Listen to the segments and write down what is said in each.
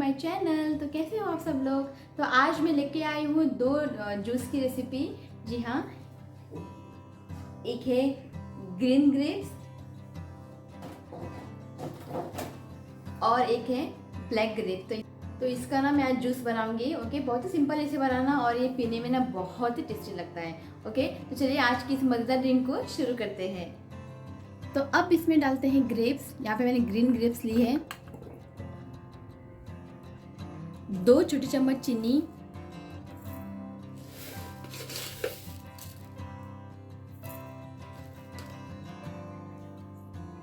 My channel. तो कैसे हो आप सब लोग। तो आज मैं लेके आई हूँ दो जूस की रेसिपी। जी हाँ, एक है ग्रीन ग्रेप्स और एक है ब्लैक ग्रेप। तो इसका ना मैं आज जूस बनाऊंगी। ओके, बहुत ही सिंपल ऐसे बनाना और ये पीने में ना बहुत ही टेस्टी लगता है। ओके, तो चलिए आज की इस मज़ेदार ड्रिंक को शुरू करते हैं। तो अब इसमें डालते हैं ग्रेप्स। यहाँ पे मैंने ग्रीन ग्रेप्स ली है। 2 छोटी चम्मच चीनी,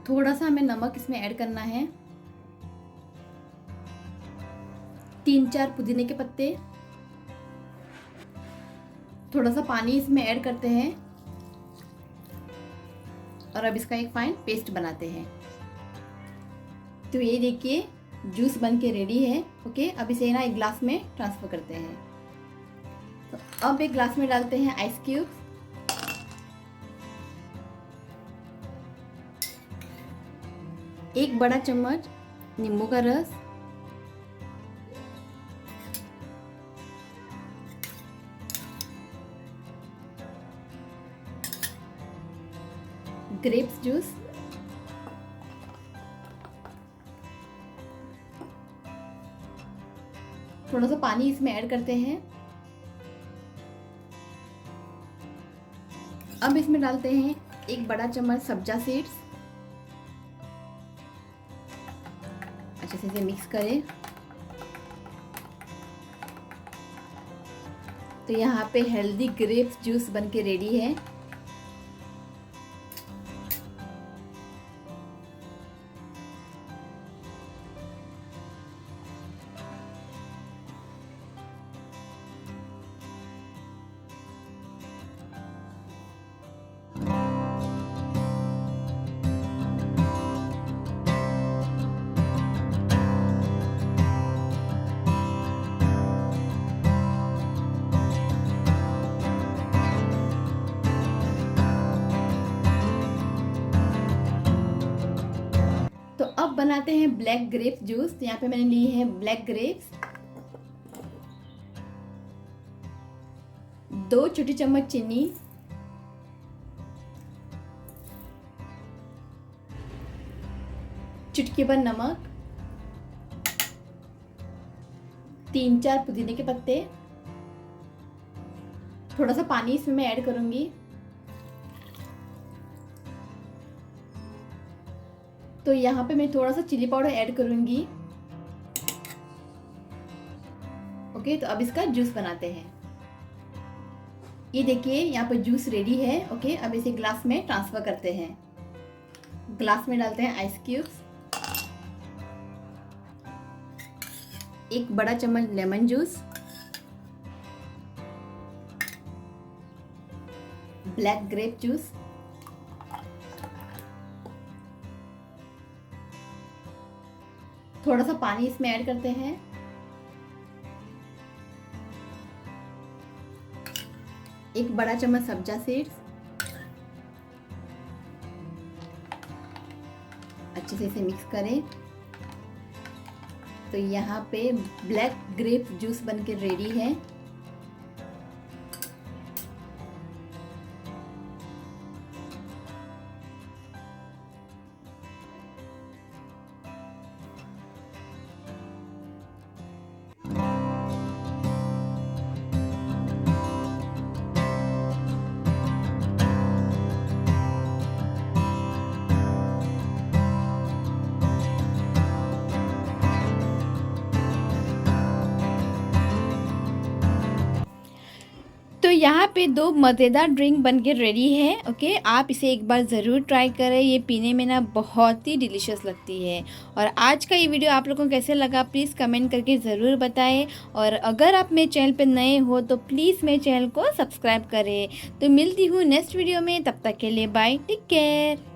थोड़ा सा हमें नमक इसमें ऐड करना है, 3-4 पुदीने के पत्ते, थोड़ा सा पानी इसमें ऐड करते हैं और अब इसका एक फाइन पेस्ट बनाते हैं। तो ये देखिए जूस बन के रेडी है। ओके, अब इसे ना एक ग्लास में ट्रांसफर करते हैं। तो अब एक ग्लास में डालते हैं आइस क्यूब्स, एक बड़ा चम्मच नींबू का रस, ग्रेप्स जूस, थोड़ा सा पानी इसमें ऐड करते हैं। अब इसमें डालते हैं एक बड़ा चम्मच सब्जा सीड्स। अच्छे से इसे मिक्स करें। तो यहाँ पे हेल्दी ग्रेप्स जूस बन के रेडी है। तो अब बनाते हैं ब्लैक ग्रेप्स जूस। तो यहाँ पे मैंने ली है ब्लैक ग्रेप्स, 2 छोटी चम्मच चीनी, चुटकी भर नमक, 3-4 पुदीने के पत्ते, थोड़ा सा पानी इसमें मैं ऐड करूंगी। तो यहाँ पे मैं थोड़ा सा चिली पाउडर ऐड करूंगी। ओके, तो अब इसका जूस बनाते हैं। ये देखिए यहाँ पे जूस रेडी है। ओके, अब इसे ग्लास में ट्रांसफर करते हैं। ग्लास में डालते हैं आइस क्यूब्स, एक बड़ा चम्मच lemon juice, black grape juice, थोड़ा सा पानी इसमें ऐड करते हैं। एक बड़ा चम्मच सब्जा सीड्स, अच्छे से इसे मिक्स करें। तो यहाँ पे ब्लैक ग्रेप जूस बनके रेडी है। तो यहाँ पे 2 मज़ेदार ड्रिंक बनके रेडी है। ओके, आप इसे एक बार ज़रूर ट्राई करें। ये पीने में ना बहुत ही डिलीशियस लगती है। और आज का ये वीडियो आप लोगों को कैसे लगा प्लीज़ कमेंट करके ज़रूर बताएं। और अगर आप मेरे चैनल पे नए हो तो प्लीज़ मेरे चैनल को सब्सक्राइब करें। तो मिलती हूँ नेक्स्ट वीडियो में, तब तक के लिए बाय, टेक केयर।